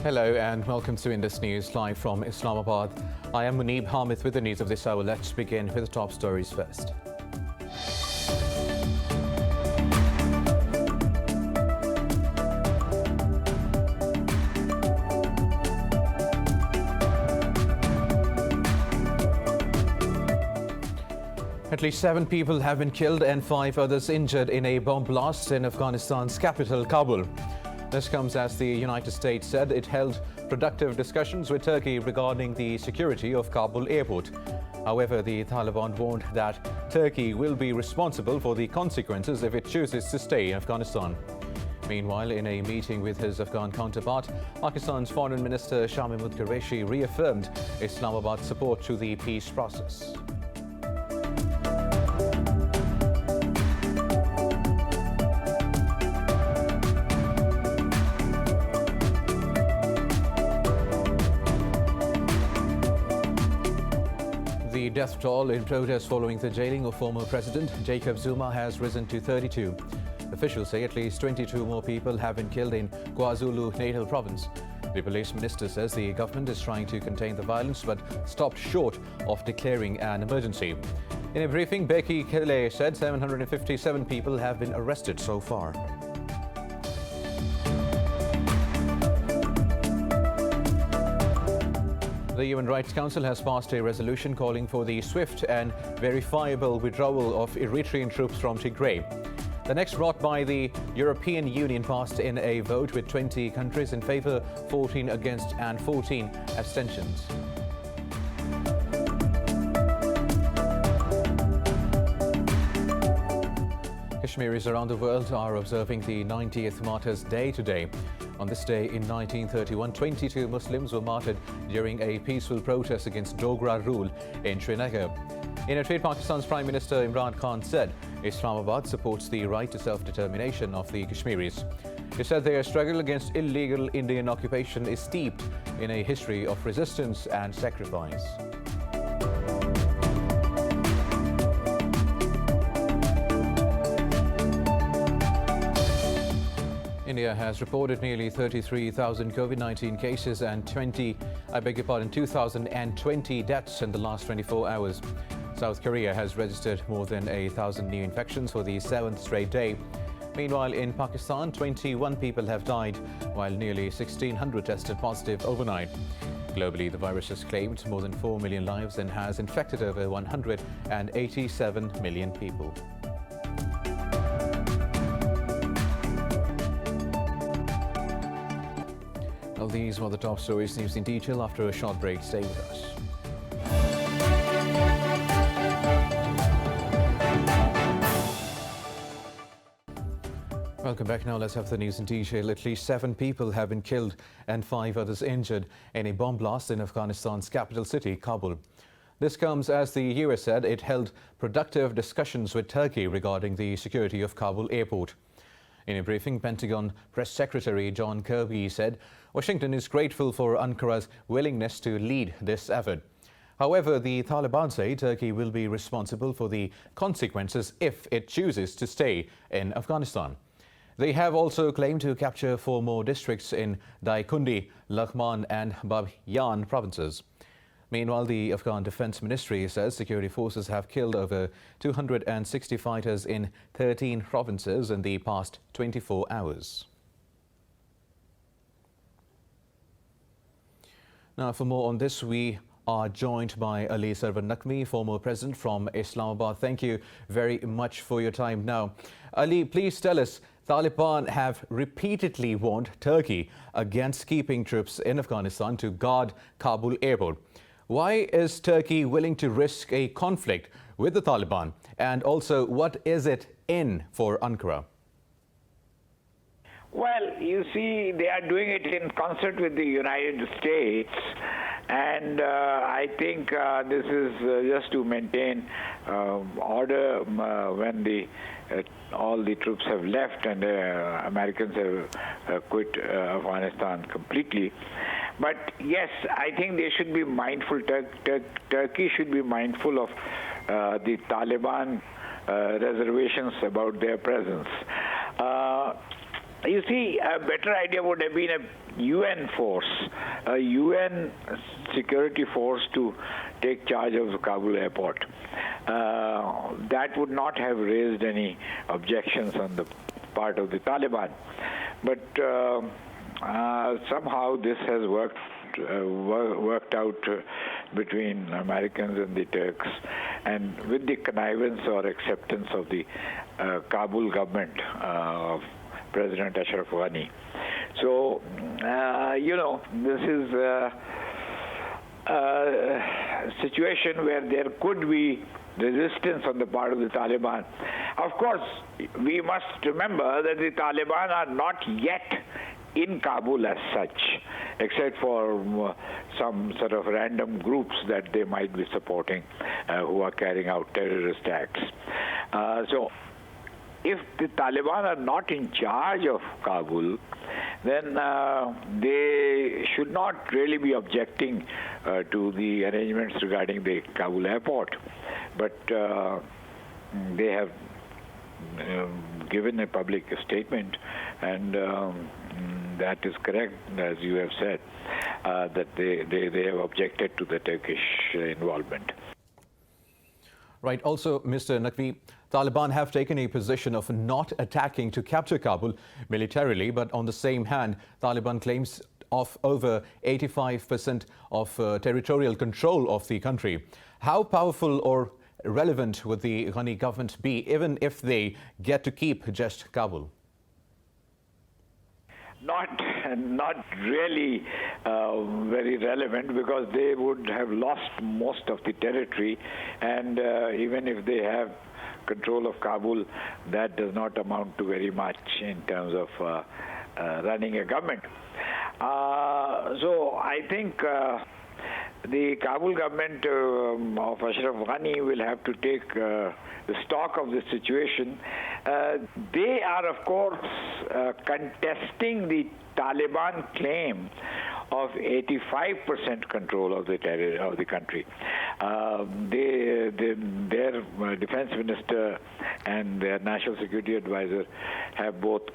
Hello and welcome to Indus News live from Islamabad. I am Muneeb Hamid with the news of this hour. Let's begin with the top stories first. At least 7 people have been killed and 5 others injured in a bomb blast in Afghanistan's capital, Kabul. This comes as the United States said it held productive discussions with Turkey regarding the security of Kabul airport. However, the Taliban warned that Turkey will be responsible for the consequences if it chooses to stay in Afghanistan. Meanwhile, in a meeting with his Afghan counterpart, Pakistan's Foreign Minister Shah Mahmood Qureshi reaffirmed Islamabad's support to the peace process. The death toll in protests following the jailing of former President Jacob Zuma has risen to 32. Officials say at least 22 more people have been killed in KwaZulu-Natal province. The police minister says the government is trying to contain the violence but stopped short of declaring an emergency. In a briefing, Becky Kele said 757 people have been arrested so far. The Human Rights Council has passed a resolution calling for the swift and verifiable withdrawal of Eritrean troops from Tigray. The next brought by the European Union passed in a vote with 20 countries in favor, 14 against and 14 abstentions. Kashmiris around the world are observing the 90th Martyrs' Day today. On this day in 1931, 22 Muslims were martyred during a peaceful protest against Dogra rule in Srinagar. In a tweet, Pakistan's Prime Minister Imran Khan said Islamabad supports the right to self-determination of the Kashmiris. He said their struggle against illegal Indian occupation is steeped in a history of resistance and sacrifice. India has reported nearly 33,000 COVID-19 cases and 2,020 deaths in the last 24 hours. South Korea has registered more than 1,000 new infections for the 7th straight day. Meanwhile, in Pakistan, 21 people have died, while nearly 1,600 tested positive overnight. Globally, the virus has claimed more than 4 million lives and has infected over 187 million people. Well, these were the top stories. News in detail after a short break. Stay with us. Welcome back. Now let's have the news in detail. At least 7 people have been killed and 5 others injured in a bomb blast in Afghanistan's capital city, Kabul. This comes as the US said it held productive discussions with Turkey regarding the security of Kabul airport. In a briefing, Pentagon Press Secretary John Kirby said Washington is grateful for Ankara's willingness to lead this effort. However, the Taliban say Turkey will be responsible for the consequences if it chooses to stay in Afghanistan. They have also claimed to capture 4 more districts in Daikundi, Laghman and Babyan provinces. Meanwhile, the Afghan Defense Ministry says security forces have killed over 260 fighters in 13 provinces in the past 24 hours. Now, for more on this, we are joined by Ali Sarwar Naqvi, former president from Islamabad. Thank you very much for your time. Now, Ali, please tell us, Taliban have repeatedly warned Turkey against keeping troops in Afghanistan to guard Kabul airport. Why is Turkey willing to risk a conflict with the Taliban? And also, what is it in for Ankara? Well, you see, they are doing it in concert with the United States, and I think this is just to maintain order when all the troops have left and Americans have quit Afghanistan completely. But yes, I think they should be mindful, Turkey should be mindful of the Taliban reservations about their presence. You see, a better idea would have been a UN force, a UN security force to take charge of the Kabul airport. That would not have raised any objections on the part of the Taliban. But somehow this has worked out between Americans and the Turks, and with the connivance or acceptance of the Kabul government of President Ashraf Ghani. So, this is a situation where there could be resistance on the part of the Taliban. Of course, we must remember that the Taliban are not yet in Kabul as such, except for some sort of random groups that they might be supporting who are carrying out terrorist acts. So, if the Taliban are not in charge of Kabul, then they should not really be objecting to the arrangements regarding the Kabul airport. But they have given a public statement, and that is correct, as you have said, that they have objected to the Turkish involvement. Right. Also, Mr. Naqvi, Taliban have taken a position of not attacking to capture Kabul militarily, but on the same hand, Taliban claims of over 85% of territorial control of the country. How powerful or relevant would the Ghani government be, even if they get to keep just Kabul? Not really very relevant, because they would have lost most of the territory, and even if they have control of Kabul, that does not amount to very much in terms of running a government. So I think the Kabul government of Ashraf Ghani will have to take the stock of the situation. They are, of course, contesting the Taliban claim of 85% control of the country. Their defense minister and their national security advisor have both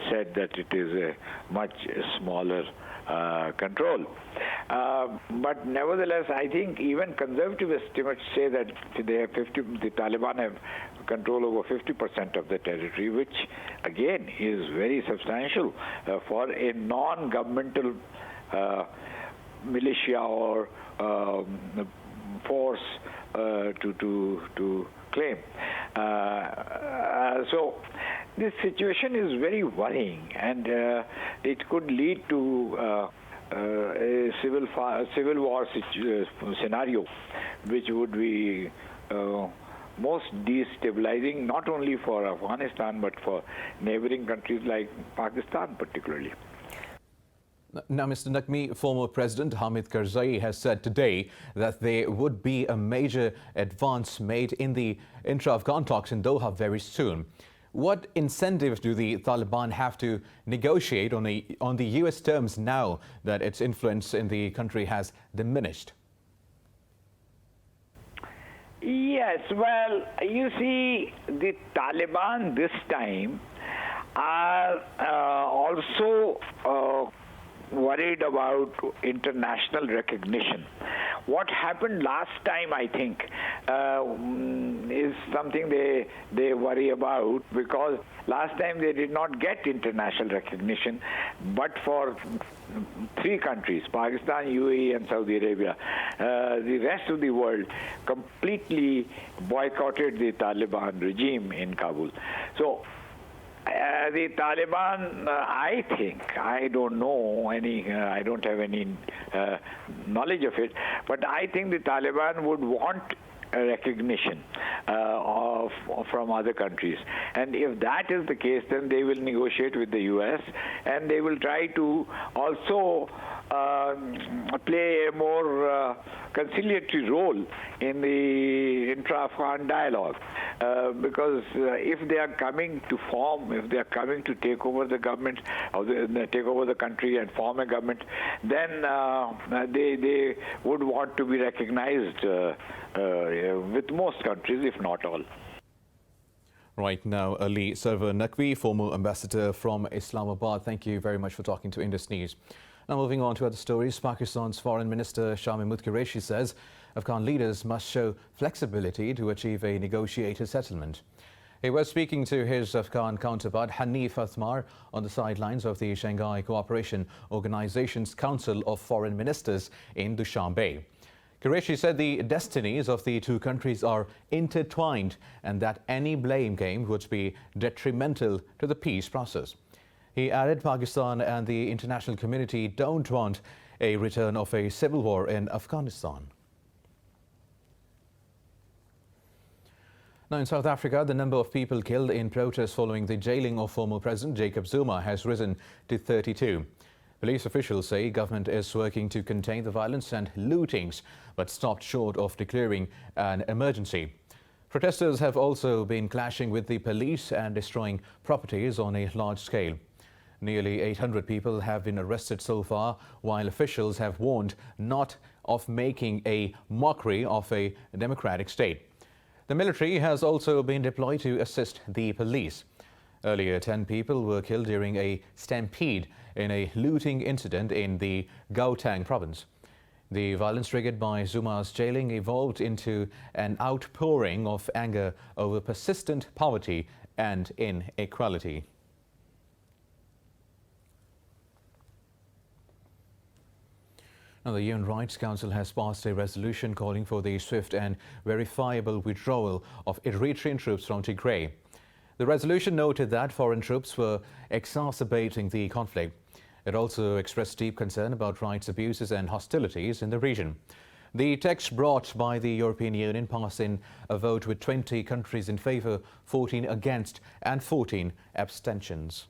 said that it is a much smaller control. But nevertheless, I think even conservative estimates say that the Taliban have control over 50% of the territory, which again is very substantial for a non-governmental militia or force to claim. So this situation is very worrying, and it could lead to a civil war scenario, which would be most destabilizing, not only for Afghanistan, but for neighboring countries like Pakistan particularly. Now, Mr. Naqvi, former President Hamid Karzai has said today that there would be a major advance made in the intra-Afghan talks in Doha very soon. What incentive do the Taliban have to negotiate on the U.S. terms now that its influence in the country has diminished? Yes, well, you see, the Taliban this time are also worried about international recognition. What happened last time, I think, is something they worry about, because last time they did not get international recognition, but for three countries, Pakistan, UAE and Saudi Arabia. The rest of the world completely boycotted the Taliban regime in Kabul. So the Taliban, I think, I don't know any, I don't have any knowledge of it, but I think the Taliban would want a recognition from other countries. And if that is the case, then they will negotiate with the U.S. and they will try to also play a more conciliatory role in the intra-Afghan dialogue. Because if they are coming to form, if they are coming to take over the government, or take over the country and form a government, then they would want to be recognized with most countries, if not all. Right now, Ali Sarwar Naqvi, former ambassador from Islamabad. Thank you very much for talking to Indus News. Now moving on to other stories, Pakistan's Foreign Minister Shah Mahmood Qureshi says Afghan leaders must show flexibility to achieve a negotiated settlement. He was speaking to his Afghan counterpart Hanif Athmar on the sidelines of the Shanghai Cooperation Organization's Council of Foreign Ministers in Dushanbe. Qureshi said the destinies of the two countries are intertwined and that any blame game would be detrimental to the peace process. He added Pakistan and the international community don't want a return of a civil war in Afghanistan. Now in South Africa, the number of people killed in protests following the jailing of former President Jacob Zuma has risen to 32. Police officials say government is working to contain the violence and lootings, but stopped short of declaring an emergency. Protesters have also been clashing with the police and destroying properties on a large scale. Nearly 800 people have been arrested so far, while officials have warned not of making a mockery of a democratic state. The military has also been deployed to assist the police. Earlier, 10 people were killed during a stampede in a looting incident in the Gauteng province. The violence triggered by Zuma's jailing evolved into an outpouring of anger over persistent poverty and inequality. Now, the Human Rights Council has passed a resolution calling for the swift and verifiable withdrawal of Eritrean troops from Tigray. The resolution noted that foreign troops were exacerbating the conflict. It also expressed deep concern about rights abuses and hostilities in the region. The text brought by the European Union passed in a vote with 20 countries in favour, 14 against and 14 abstentions.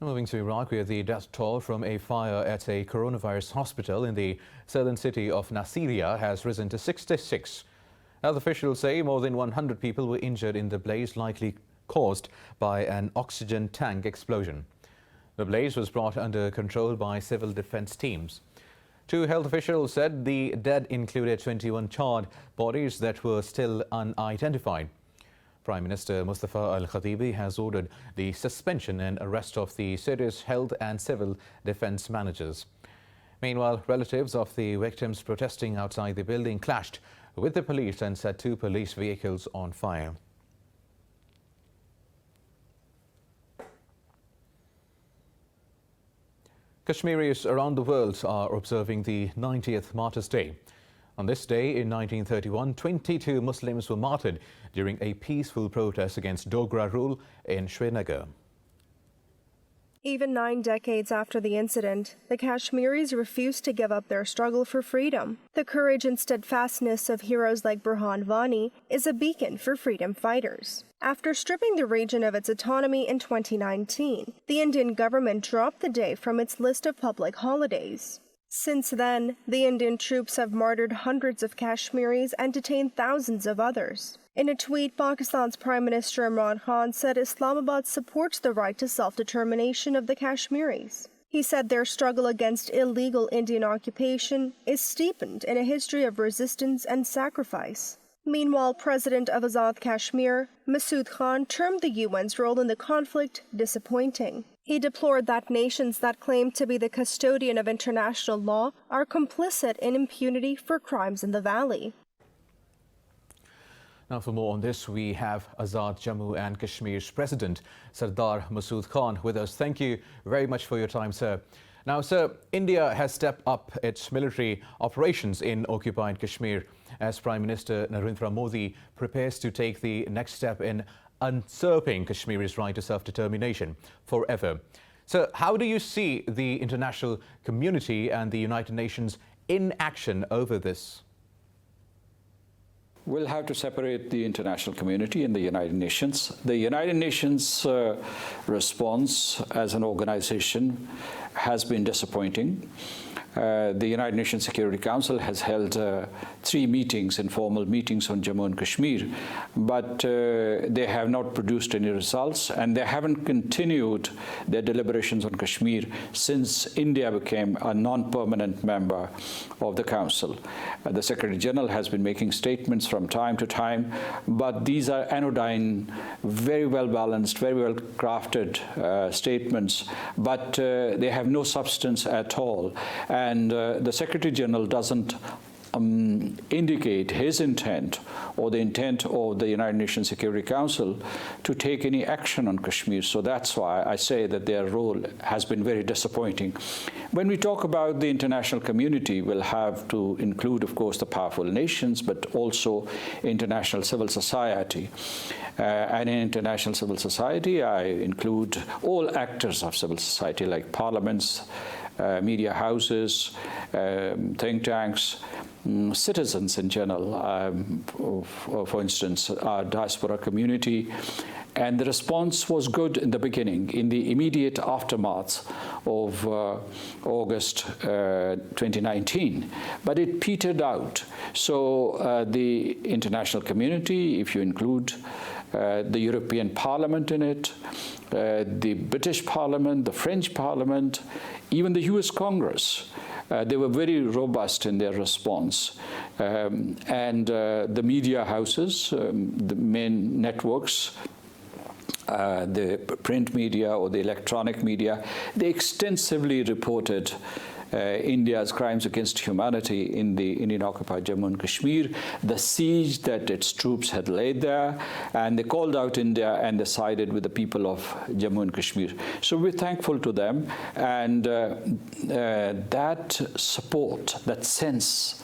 Moving to Iraq, where the death toll from a fire at a coronavirus hospital in the southern city of Nasiriyah has risen to 66. Health officials say more than 100 people were injured in the blaze, likely caused by an oxygen tank explosion. The blaze was brought under control by civil defense teams. Two health officials said the dead included 21 charred bodies that were still unidentified. Prime Minister Mustafa Al-Khatibi has ordered the suspension and arrest of the city's health and civil defense managers. Meanwhile, relatives of the victims protesting outside the building clashed with the police and set 2 police vehicles on fire. Kashmiris around the world are observing the 90th Martyrs' Day. On this day in 1931, 22 Muslims were martyred during a peaceful protest against Dogra rule in Srinagar. Even 9 decades after the incident, the Kashmiris refused to give up their struggle for freedom. The courage and steadfastness of heroes like Burhan Wani is a beacon for freedom fighters. After stripping the region of its autonomy in 2019, the Indian government dropped the day from its list of public holidays. Since then, the Indian troops have martyred hundreds of Kashmiris and detained thousands of others. In a tweet, Pakistan's Prime Minister Imran Khan said Islamabad supports the right to self-determination of the Kashmiris. He said their struggle against illegal Indian occupation is steeped in a history of resistance and sacrifice. Meanwhile, President of Azad Kashmir, Masood Khan, termed the UN's role in the conflict disappointing. He deplored that nations that claim to be the custodian of international law are complicit in impunity for crimes in the valley. Now, for more on this, we have Azad Jammu and Kashmir's President, Sardar Masood Khan, with us. Thank you very much for your time, sir. Now, sir, India has stepped up its military operations in occupied Kashmir as Prime Minister Narendra Modi prepares to take the next step in usurping Kashmir's right to self-determination forever. So how do you see the international community and the United Nations in action over this? We'll have to separate the international community and the United Nations. The United Nations response as an organization has been disappointing. the United Nations Security Council has held 3 meetings, informal meetings on Jammu and Kashmir, but they have not produced any results, and they haven't continued their deliberations on Kashmir since India became a non-permanent member of the Council. The Secretary General has been making statements from time to time, but these are anodyne, very well balanced, very well crafted statements, but they have no substance at all. And the Secretary General doesn't indicate his intent or the intent of the United Nations Security Council to take any action on Kashmir. So that's why I say that their role has been very disappointing. When we talk about the international community, we'll have to include, of course, the powerful nations, but also international civil society. And in international civil society, I include all actors of civil society, like parliaments, media houses, think tanks, citizens in general, for instance, our diaspora community. And the response was good in the beginning, in the immediate aftermath of August 2019. But it petered out. So the international community, if you include the European Parliament in it, the British Parliament, the French Parliament, even the US Congress, they were very robust in their response. And the media houses, the main networks, the print media or the electronic media, they extensively reported India's crimes against humanity in the Indian-occupied Jammu and Kashmir, the siege that its troops had laid there, and they called out India and they sided with the people of Jammu and Kashmir. So we're thankful to them, and that support, that sense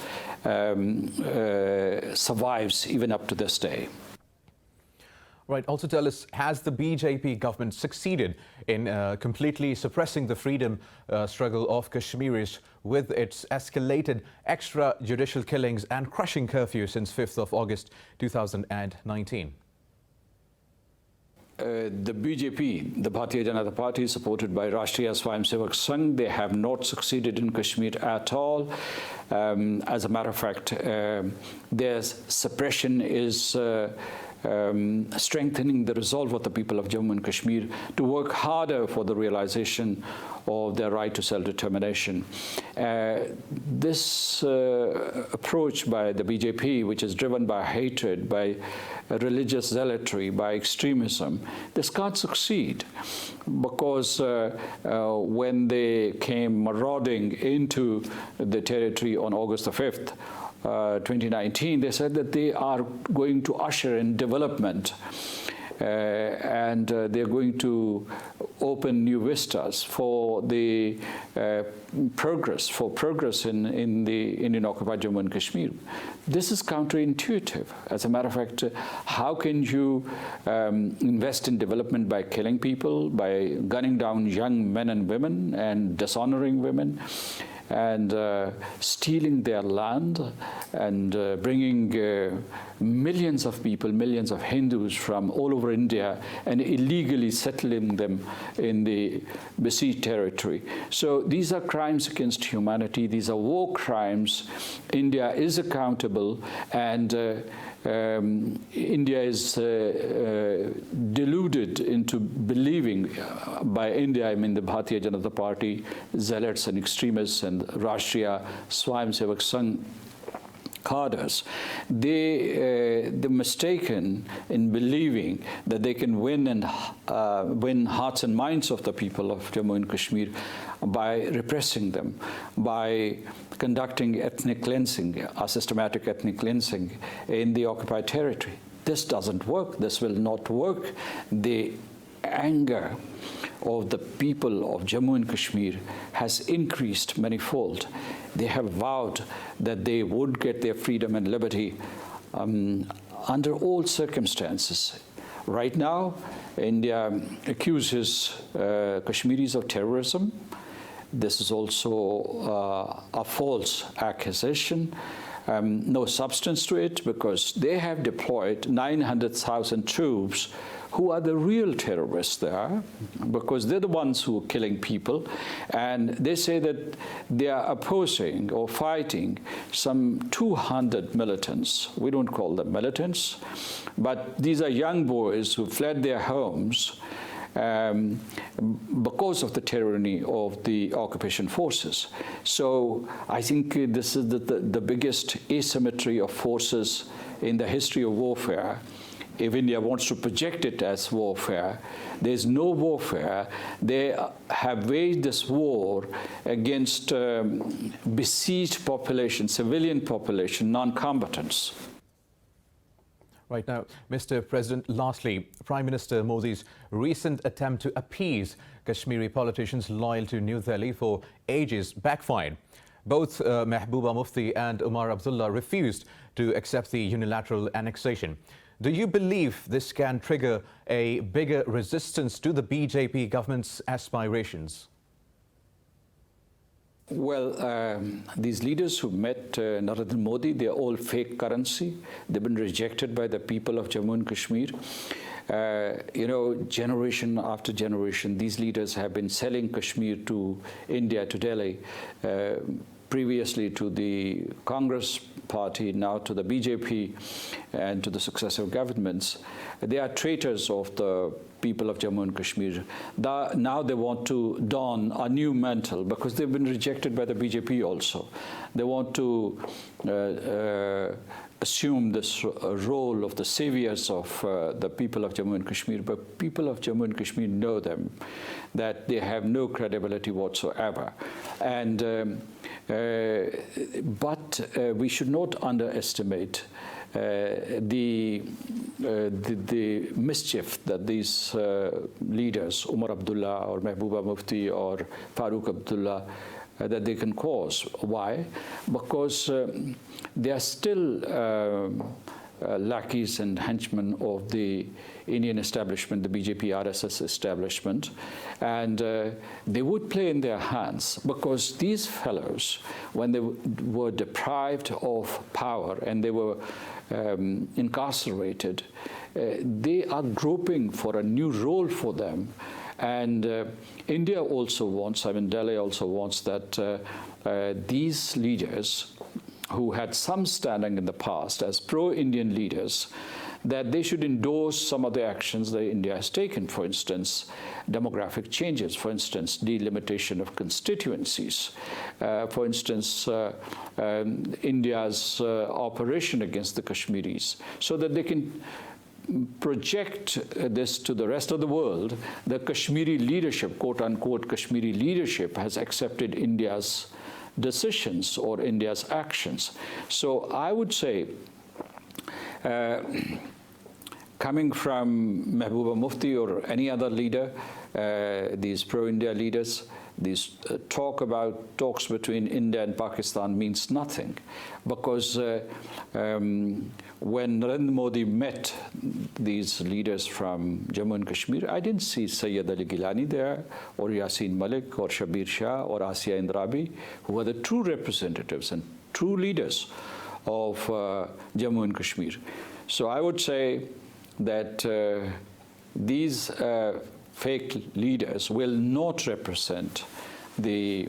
survives even up to this day. Right. Also tell us, has the BJP government succeeded in completely suppressing the freedom struggle of Kashmiris with its escalated extrajudicial killings and crushing curfew since 5th of August 2019? The BJP, the Bharatiya Janata Party, supported by Rashtriya Swayamsevak Sangh, they have not succeeded in Kashmir at all. As a matter of fact, their suppression is strengthening the resolve of the people of Jammu and Kashmir to work harder for the realization of their right to self-determination. This approach by the BJP, which is driven by hatred, by religious zealotry, by extremism, this can't succeed, because when they came marauding into the territory on August the 5th, 2019, they said that they are going to usher in development and they're going to open new vistas for the progress in the Indian-occupied Jammu and Kashmir. This is counterintuitive. As a matter of fact, how can you invest in development by killing people, by gunning down young men and women and dishonoring women, and stealing their land, and bringing millions of people, millions of Hindus from all over India, and illegally settling them in the besieged territory. So these are crimes against humanity. These are war crimes. India is accountable, and India is deluded into believing, by India I mean the Bharatiya Janata Party, zealots and extremists and Rashtriya Swayamsevak Sangh cadres, they're mistaken in believing that they can win hearts and minds of the people of Jammu and Kashmir by repressing them, by conducting ethnic cleansing, a systematic ethnic cleansing in the occupied territory. This doesn't work. This will not work. The anger of the people of Jammu and Kashmir has increased manifold. They have vowed that they would get their freedom and liberty under all circumstances. Right now, India accuses Kashmiris of terrorism. This is also a false accusation. no substance to it, because they have deployed 900,000 troops who are the real terrorists there, because they're the ones who are killing people. And they say that they are opposing or fighting some 200 militants. We don't call them militants, but these are young boys who fled their homes because of the tyranny of the occupation forces. So I think this is the biggest asymmetry of forces in the history of warfare. If India wants to project it as warfare, there's no warfare. They have waged this war against besieged population, civilian population, non-combatants. Right now, Mr. President, lastly, Prime Minister Modi's recent attempt to appease Kashmiri politicians loyal to New Delhi for ages backfired. Both Mehbooba Mufti and Umar Abdullah refused to accept the unilateral annexation. Do you believe this can trigger a bigger resistance to the BJP government's aspirations? Well, these leaders who met Narendra Modi, they're all fake currency. They've been rejected by the people of Jammu and Kashmir. You know, generation after generation, these leaders have been selling Kashmir to India, to Delhi, previously to the Congress party, now to the BJP and to the successive governments. They are traitors of the people of Jammu and Kashmir. Now they want to don a new mantle because they've been rejected by the BJP also. They want to assume this role of the saviors of the people of Jammu and Kashmir, but people of Jammu and Kashmir know them, that they have no credibility whatsoever. And but we should not underestimate the mischief that these leaders, Umar Abdullah or Mehbooba Mufti or Farooq Abdullah, that they can cause. Why? Because they are still lackeys and henchmen of the Indian establishment, the BJP RSS establishment, and they would play in their hands, because these fellows, when they were deprived of power and they were incarcerated, they are groping for a new role for them. And India also wants, I mean, Delhi also wants that these leaders who had some standing in the past as pro-Indian leaders, that they should endorse some of the actions that India has taken. For instance, demographic changes, for instance, delimitation of constituencies, for instance, India's operation against the Kashmiris, so that they can project this to the rest of the world. The Kashmiri leadership, quote-unquote Kashmiri leadership, has accepted India's decisions or India's actions. So I would say, coming from Mehbooba Mufti or any other leader, these pro-India leaders, these talks between India and Pakistan means nothing, because when Narendra Modi met these leaders from Jammu and Kashmir, I didn't see Sayyid Ali Gilani there, or Yasin Malik, or Shabir Shah, or Asiya Indrabi, who are the true representatives and true leaders of Jammu and Kashmir. So I would say that these fake leaders will not represent the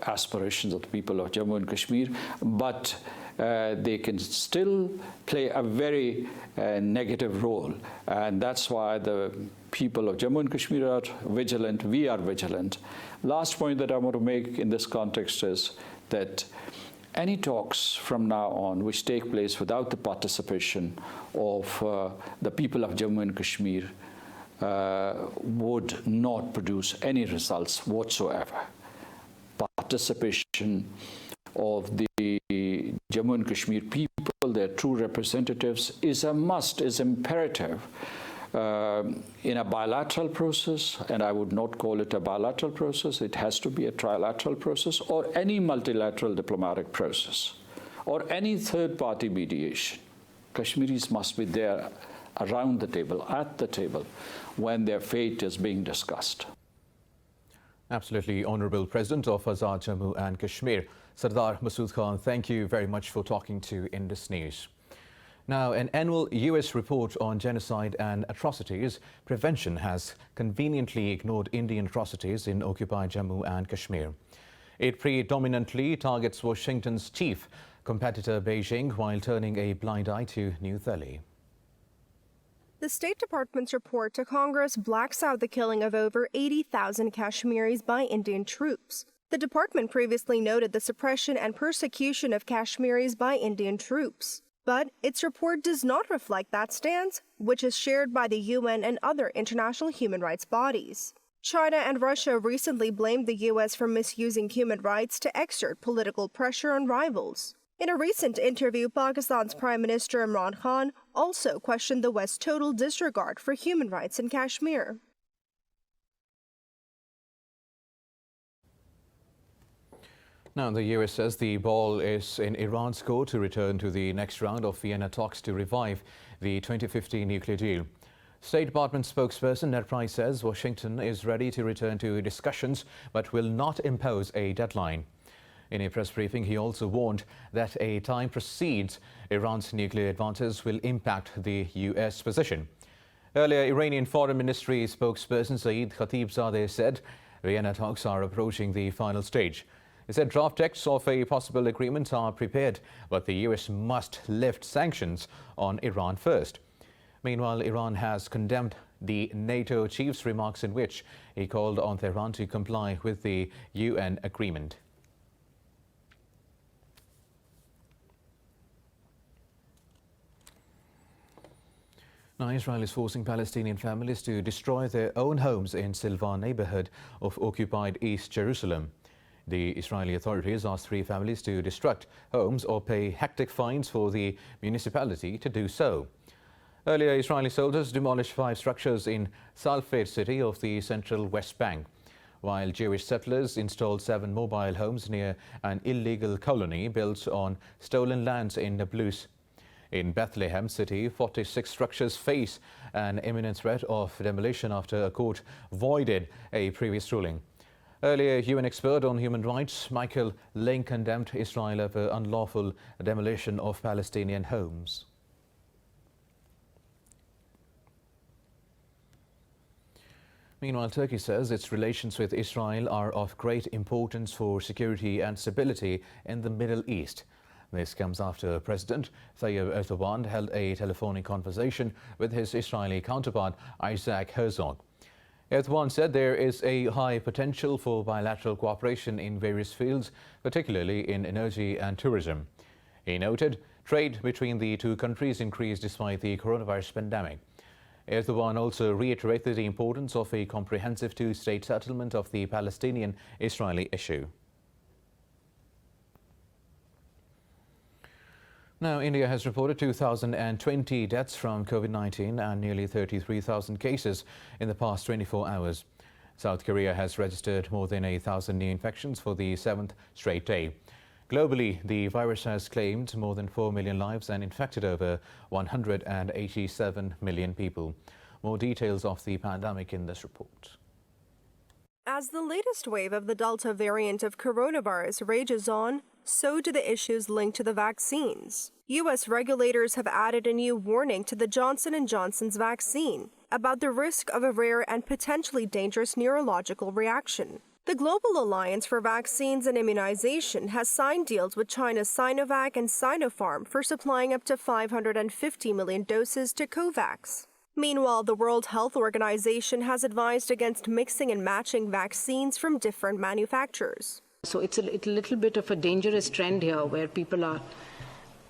aspirations of the people of Jammu and Kashmir, but they can still play a very negative role. And that's why the people of Jammu and Kashmir are vigilant, we are vigilant. Last point that I want to make in this context is that any talks from now on which take place without the participation of the people of Jammu and Kashmir would not produce any results whatsoever. Participation of the Jammu and Kashmir people, their true representatives, is a must, is imperative in a bilateral process, and I would not call it a bilateral process. It has to be a trilateral process, or any multilateral diplomatic process, or any third-party mediation. Kashmiris must be there around the table, at the table, when their fate is being discussed. Absolutely, Honourable President of Azad Jammu and Kashmir. Sardar Masood Khan, thank you very much for talking to Indus News. Now, an annual US report on genocide and atrocities prevention has conveniently ignored Indian atrocities in occupied Jammu and Kashmir. It predominantly targets Washington's chief competitor Beijing while turning a blind eye to New Delhi. The State Department's report to Congress blacks out the killing of over 80,000 Kashmiris by Indian troops. The department previously noted the suppression and persecution of Kashmiris by Indian troops. But its report does not reflect that stance, which is shared by the UN and other international human rights bodies. China and Russia recently blamed the U.S. for misusing human rights to exert political pressure on rivals. In a recent interview, Pakistan's Prime Minister Imran Khan also questioned the West's total disregard for human rights in Kashmir. Now, the US says the ball is in Iran's court to return to the next round of Vienna talks to revive the 2015 nuclear deal. State Department spokesperson Ned Price says Washington is ready to return to discussions but will not impose a deadline. In a press briefing, he also warned that a time precedes Iran's nuclear advances will impact the US position. Earlier, Iranian Foreign Ministry spokesperson Saeed Khatibzadeh said Vienna talks are approaching the final stage. He said draft texts of a possible agreement are prepared, but the US must lift sanctions on Iran first. Meanwhile, Iran has condemned the NATO chief's remarks in which he called on Tehran to comply with the UN agreement. Now, Israel is forcing Palestinian families to destroy their own homes in Silvan neighborhood of occupied East Jerusalem. The Israeli authorities asked 3 families to destruct homes or pay hectic fines for the municipality to do so. Earlier, Israeli soldiers demolished 5 structures in Salfate city of the central West Bank, while Jewish settlers installed 7 mobile homes near an illegal colony built on stolen lands in Nablus. In Bethlehem city, 46 structures face an imminent threat of demolition after a court voided a previous ruling. Earlier, UN expert on human rights Michael Lynk condemned Israel over unlawful demolition of Palestinian homes. Meanwhile, Turkey says its relations with Israel are of great importance for security and stability in the Middle East. This comes after President Tayyip Erdogan held a telephonic conversation with his Israeli counterpart Isaac Herzog. Erdogan said there is a high potential for bilateral cooperation in various fields, particularly in energy and tourism. He noted trade between the 2 countries increased despite the coronavirus pandemic. Erdogan also reiterated the importance of a comprehensive 2-state settlement of the Palestinian-Israeli issue. Now, India has reported 2,020 deaths from COVID-19 and nearly 33,000 cases in the past 24 hours. South Korea has registered more than 1,000 new infections for the 7th straight day. Globally, the virus has claimed more than 4 million lives and infected over 187 million people. More details of the pandemic in this report. As the latest wave of the Delta variant of coronavirus rages on, so do the issues linked to the vaccines. U.S. regulators have added a new warning to the Johnson & Johnson's vaccine about the risk of a rare and potentially dangerous neurological reaction. The Global Alliance for Vaccines and Immunization has signed deals with China's Sinovac and Sinopharm for supplying up to 550 million doses to COVAX. Meanwhile, the World Health Organization has advised against mixing and matching vaccines from different manufacturers. So it's a little bit of a dangerous trend here where people are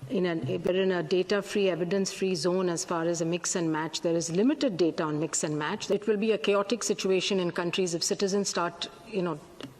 in a data-free, evidence-free zone as far as a mix and match. There is limited data on mix and match. It will be a chaotic situation in countries if citizens start,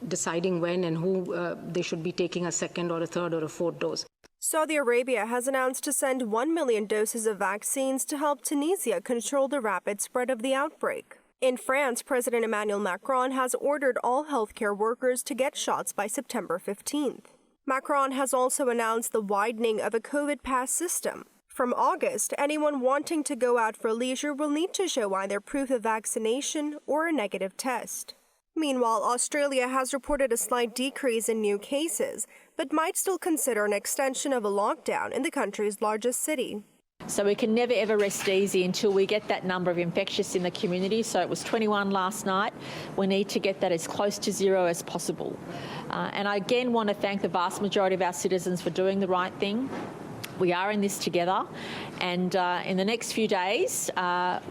deciding when and who they should be taking a second or a third or a fourth dose. Saudi Arabia has announced to send 1 million doses of vaccines to help Tunisia control the rapid spread of the outbreak. In France, President Emmanuel Macron has ordered all healthcare workers to get shots by September 15th. Macron has also announced the widening of a COVID pass system. From August, anyone wanting to go out for leisure will need to show either proof of vaccination or a negative test. Meanwhile, Australia has reported a slight decrease in new cases, but but might still consider an extension of a lockdown in the country's largest city. So we can never ever rest easy until we get that number of infectious in the community. So it was 21 last night. We need to get that as close to zero as possible. And I again want to thank the vast majority of our citizens for doing the right thing. We are in this together, and in the next few days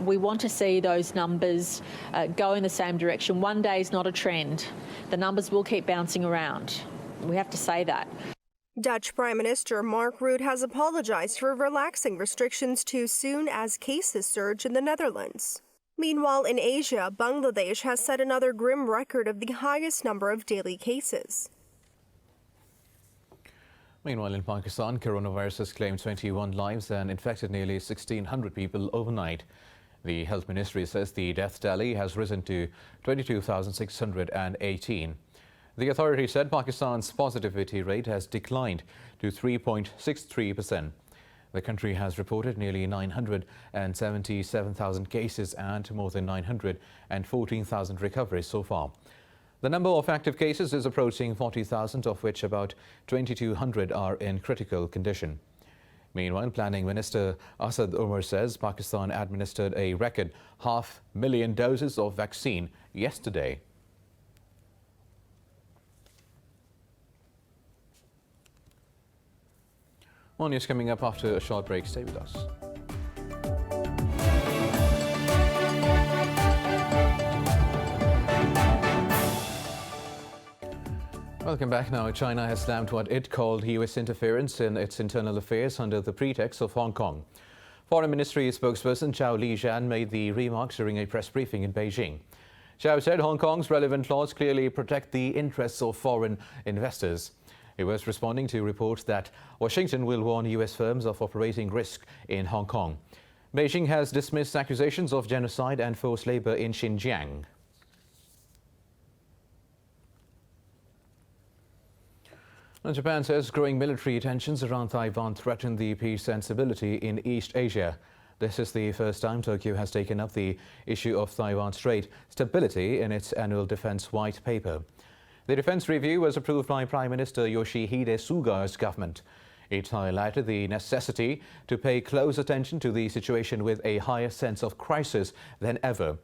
we want to see those numbers go in the same direction. One day is not a trend. The numbers will keep bouncing around. We have to say that. Dutch Prime Minister Mark Rutte has apologized for relaxing restrictions too soon as cases surge in the Netherlands. Meanwhile, in Asia, Bangladesh has set another grim record of the highest number of daily cases. Meanwhile, in Pakistan, coronavirus has claimed 21 lives and infected nearly 1,600 people overnight. The Health Ministry says the death tally has risen to 22,618. The authority said Pakistan's positivity rate has declined to 3.63%. The country has reported nearly 977,000 cases and more than 914,000 recoveries so far. The number of active cases is approaching 40,000, of which about 2,200 are in critical condition. Meanwhile, Planning Minister Azad says Pakistan administered a record 500,000 doses of vaccine yesterday. More news coming up after a short break. Stay with us. Welcome back now. China has slammed what it called U.S. interference in its internal affairs under the pretext of Hong Kong. Foreign Ministry spokesperson Zhao Lijian made the remarks during a press briefing in Beijing. Zhao said Hong Kong's relevant laws clearly protect the interests of foreign investors. He was responding to reports that Washington will warn U.S. firms of operating risk in Hong Kong. Beijing has dismissed accusations of genocide and forced labor in Xinjiang. And Japan says growing military tensions around Taiwan threaten the peace and stability in East Asia. This is the first time Tokyo has taken up the issue of Taiwan Strait stability in its annual defense white paper. The defense review was approved by Prime Minister Yoshihide Suga's government. It highlighted the necessity to pay close attention to the situation with a higher sense of crisis than ever.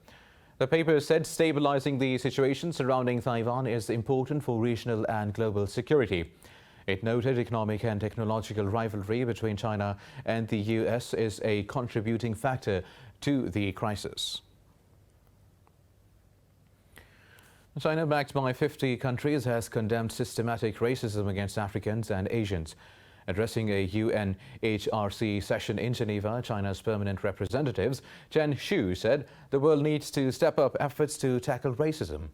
The paper said stabilizing the situation surrounding Taiwan is important for regional and global security. It noted economic and technological rivalry between China and the U.S. is a contributing factor to the crisis. China, backed by 50 countries, has condemned systematic racism against Africans and Asians. Addressing a UNHRC session in Geneva, China's permanent representative Chen Xu said the world needs to step up efforts to tackle racism.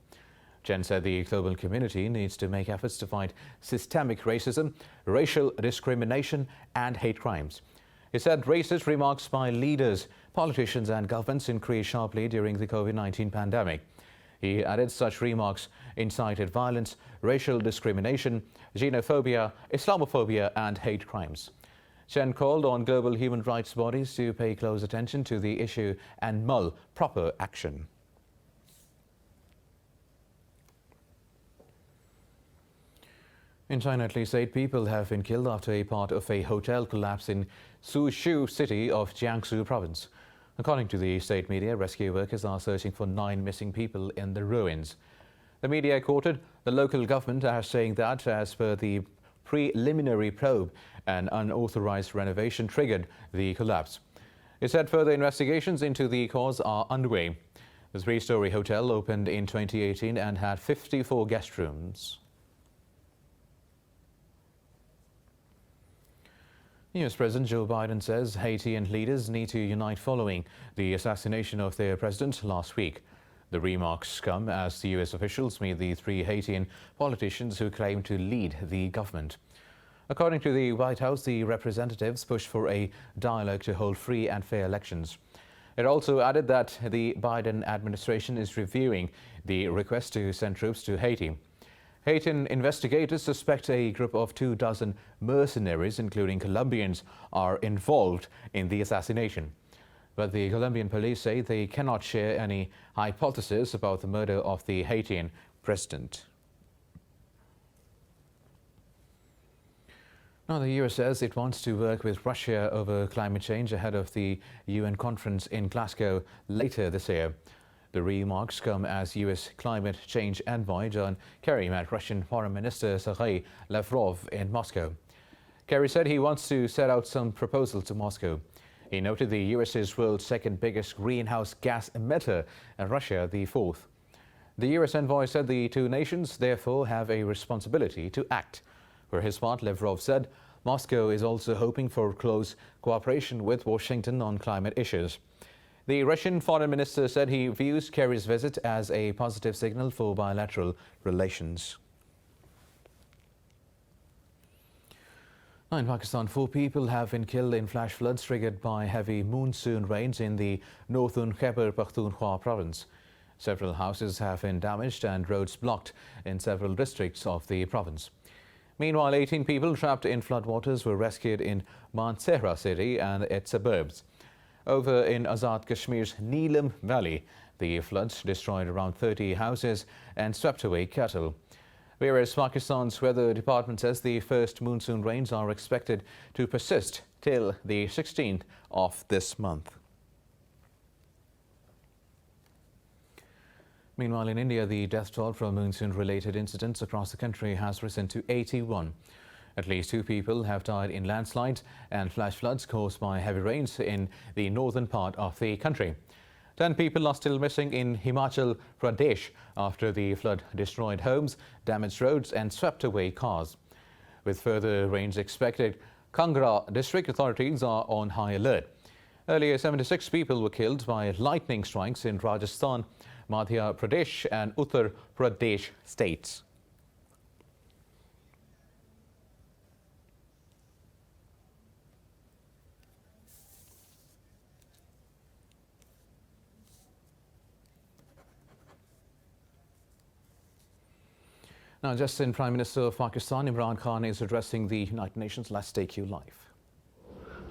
Chen said the global community needs to make efforts to fight systemic racism, racial discrimination and hate crimes. He said racist remarks by leaders, politicians and governments increased sharply during the COVID-19 pandemic. He added such remarks incited violence, racial discrimination, xenophobia, Islamophobia and hate crimes. Chen called on global human rights bodies to pay close attention to the issue and mull proper action. In China, at least 8 people have been killed after a part of a hotel collapsed in Suzhou city of Jiangsu province. According to the state media, rescue workers are searching for 9 missing people in the ruins. The media quoted the local government as saying that, as per the preliminary probe, an unauthorized renovation triggered the collapse. It said further investigations into the cause are underway. The 3-story hotel opened in 2018 and had 54 guest rooms. US President Joe Biden says Haitian leaders need to unite following the assassination of their president last week. The remarks come as the US officials meet the 3 Haitian politicians who claim to lead the government. According to the White House, the representatives pushed for a dialogue to hold free and fair elections. It also added that the Biden administration is reviewing the request to send troops to Haiti. Haitian investigators suspect a group of 24 mercenaries, including Colombians, are involved in the assassination. But the Colombian police say they cannot share any hypothesis about the murder of the Haitian president. Now, the US says it wants to work with Russia over climate change ahead of the UN conference in Glasgow later this year. The remarks come as US climate change envoy John Kerry met Russian Foreign Minister Sergei Lavrov in Moscow. Kerry said he wants to set out some proposals to Moscow. He noted the US is world's second biggest greenhouse gas emitter and Russia the fourth. The US envoy said the two nations therefore have a responsibility to act. For his part, Lavrov said Moscow is also hoping for close cooperation with Washington on climate issues. The Russian foreign minister said he views Kerry's visit as a positive signal for bilateral relations. Now in Pakistan, 4 people have been killed in flash floods triggered by heavy monsoon rains in the northern Khyber Pakhtunkhwa province. Several houses have been damaged and roads blocked in several districts of the province. Meanwhile, 18 people trapped in floodwaters were rescued in Mansehra city and its suburbs. Over in Azad, Kashmir's Neelam Valley, the floods destroyed around 30 houses and swept away cattle. Whereas Pakistan's weather department says the first monsoon rains are expected to persist till the 16th of this month. Meanwhile, in India, the death toll from monsoon-related incidents across the country has risen to 81. At least 2 people have died in landslides and flash floods caused by heavy rains in the northern part of the country. 10 people are still missing in Himachal Pradesh after the flood destroyed homes, damaged roads and swept away cars. With further rains expected, Kangra district authorities are on high alert. Earlier, 76 people were killed by lightning strikes in Rajasthan, Madhya Pradesh and Uttar Pradesh states. Now, just in Prime Minister of Pakistan, Imran Khan is addressing the United Nations. Let's take you live.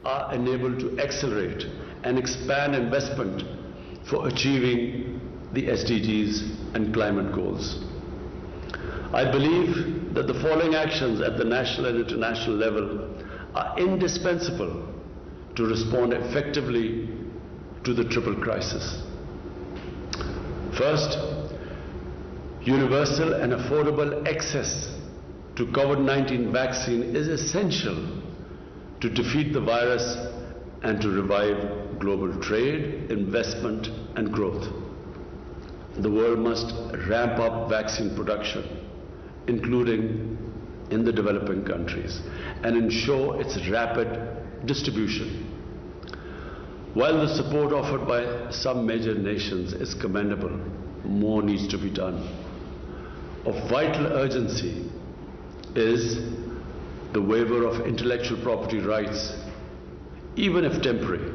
Are enabled to accelerate and expand investment for achieving the SDGs and climate goals. I believe that the following actions at the national and international level are indispensable to respond effectively to the triple crisis. First, universal and affordable access to COVID-19 vaccine is essential to defeat the virus and to revive global trade, investment and growth. The world must ramp up vaccine production, including in the developing countries, and ensure its rapid distribution. While the support offered by some major nations is commendable, more needs to be done. Of vital urgency is the waiver of intellectual property rights, even if temporary,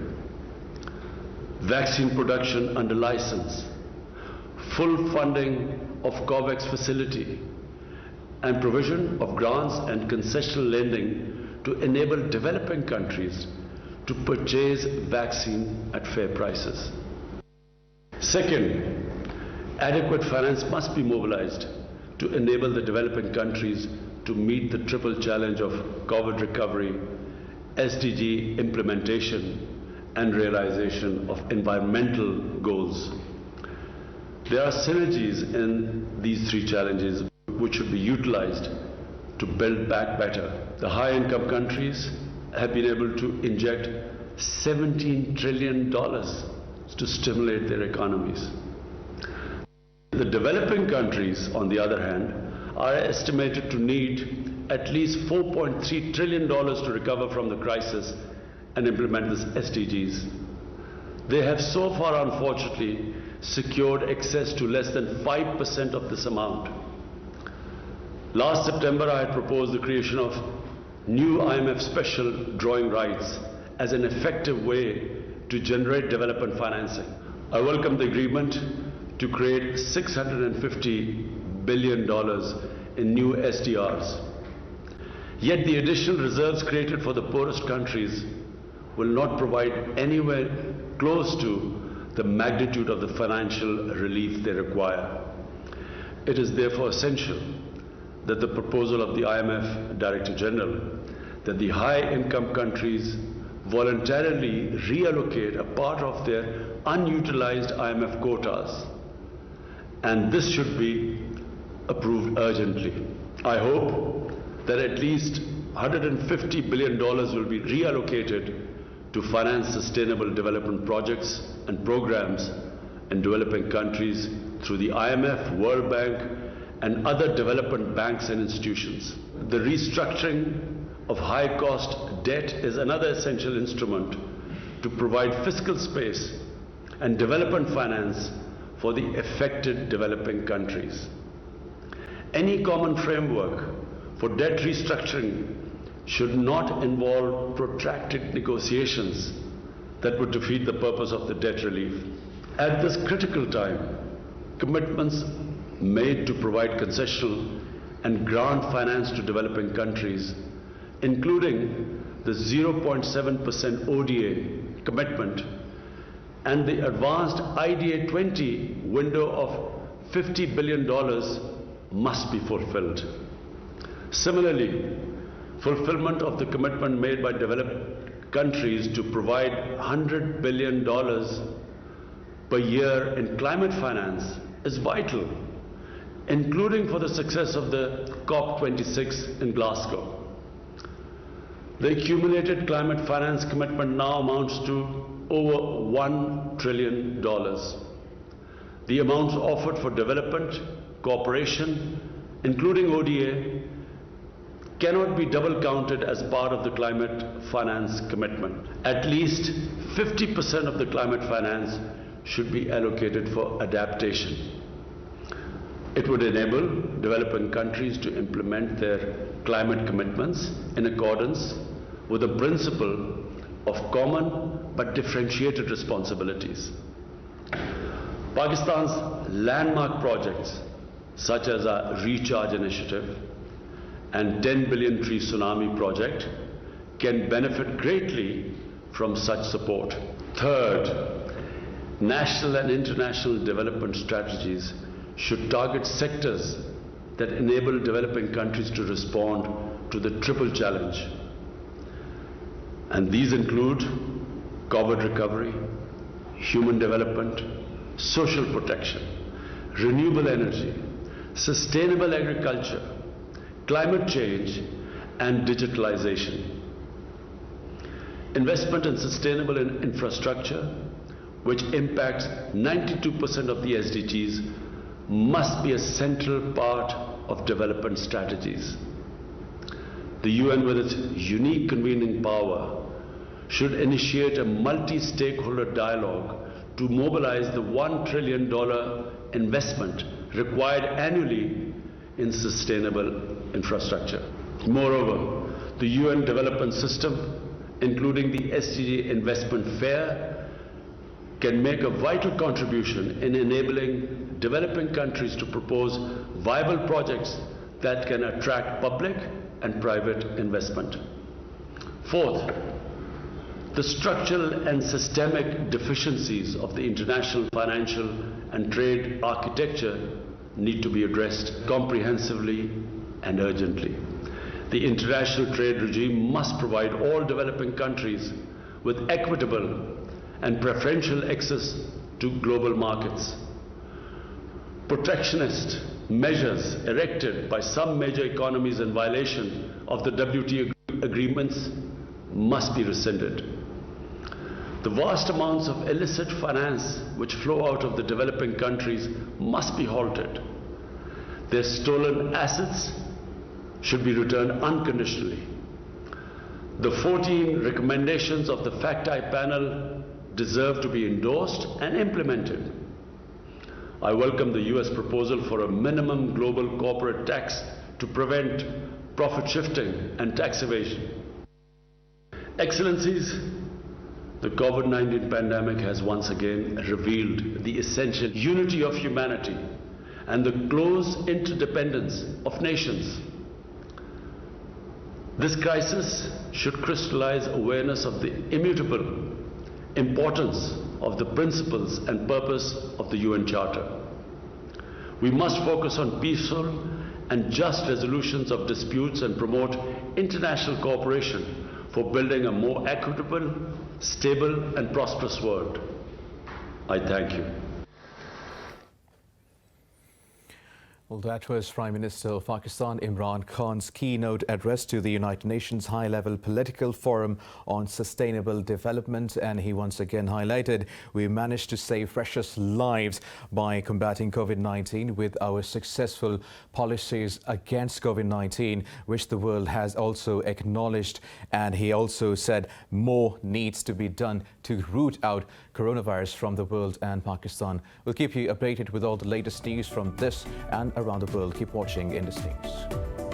vaccine production under license, full funding of COVAX facility, and provision of grants and concessional lending to enable developing countries to purchase vaccine at fair prices. Second, adequate finance must be mobilized to enable the developing countries to meet the triple challenge of COVID recovery, SDG implementation, and realization of environmental goals. There are synergies in these 3 challenges which should be utilized to build back better. The high-income countries have been able to inject $17 trillion to stimulate their economies. The developing countries, on the other hand, are estimated to need at least $4.3 trillion to recover from the crisis and implement the SDGs. They have so far, unfortunately, secured access to less than 5% of this amount. Last September, I had proposed the creation of new IMF special drawing rights as an effective way to generate development financing. I welcome the agreement to create $650 billion in new SDRs. Yet the additional reserves created for the poorest countries will not provide anywhere close to the magnitude of the financial relief they require. It is therefore essential that the proposal of the IMF Director General that the high-income countries voluntarily reallocate a part of their unutilized IMF quotas, and this should be approved urgently. I hope that at least $150 billion will be reallocated to finance sustainable development projects and programs in developing countries through the IMF, World Bank, and other development banks and institutions. The restructuring of high-cost debt is another essential instrument to provide fiscal space and development finance for the affected developing countries. Any common framework for debt restructuring should not involve protracted negotiations that would defeat the purpose of the debt relief. At this critical time, commitments made to provide concessional and grant finance to developing countries, including the 0.7% ODA commitment and the advanced IDA 20 window of $50 billion, must be fulfilled. Similarly, fulfillment of the commitment made by developed countries to provide $100 billion per year in climate finance is vital, including for the success of the COP26 in Glasgow. The accumulated climate finance commitment now amounts to over $1 trillion. The amounts offered for development, cooperation, including ODA, cannot be double counted as part of the climate finance commitment. At least 50% of the climate finance should be allocated for adaptation. It would enable developing countries to implement their climate commitments in accordance with the principle of common but differentiated responsibilities. Pakistan's landmark projects such as our Recharge Initiative and 10 billion tree tsunami project can benefit greatly from such support. Third, national and international development strategies should target sectors that enable developing countries to respond to the triple challenge. And these include COVID recovery, human development, social protection, renewable energy, sustainable agriculture, climate change, and digitalization. Investment in sustainable infrastructure, which impacts 92% of the SDGs, must be a central part of development strategies. The UN, with its unique convening power, should initiate a multi-stakeholder dialogue to mobilize the $1 trillion investment required annually in sustainable infrastructure. Moreover, the UN development system, including the SDG investment fair, can make a vital contribution in enabling developing countries to propose viable projects that can attract public and private investment. Fourth, the structural and systemic deficiencies of the international financial and trade architecture need to be addressed comprehensively and urgently. The international trade regime must provide all developing countries with equitable and preferential access to global markets. Protectionist measures erected by some major economies in violation of the WTO agreements must be rescinded. The vast amounts of illicit finance which flow out of the developing countries must be halted. Their stolen assets should be returned unconditionally. The 14 recommendations of the FACT-I panel deserve to be endorsed and implemented. I welcome the US proposal for a minimum global corporate tax to prevent profit shifting and tax evasion. Excellencies, the COVID-19 pandemic has once again revealed the essential unity of humanity and the close interdependence of nations. This crisis should crystallize awareness of the immutable importance of the principles and purpose of the UN Charter. We must focus on peaceful and just resolutions of disputes and promote international cooperation for building a more equitable, stable and prosperous world. I thank you. Well, that was Prime Minister of Pakistan Imran Khan's keynote address to the United Nations High-Level Political Forum on Sustainable Development, and he once again highlighted we managed to save precious lives by combating COVID-19 with our successful policies against COVID-19, which the world has also acknowledged. And he also said more needs to be done to root out coronavirus from the world, and Pakistan will keep you updated with all the latest news from this and around the world. Keep watching Indus News.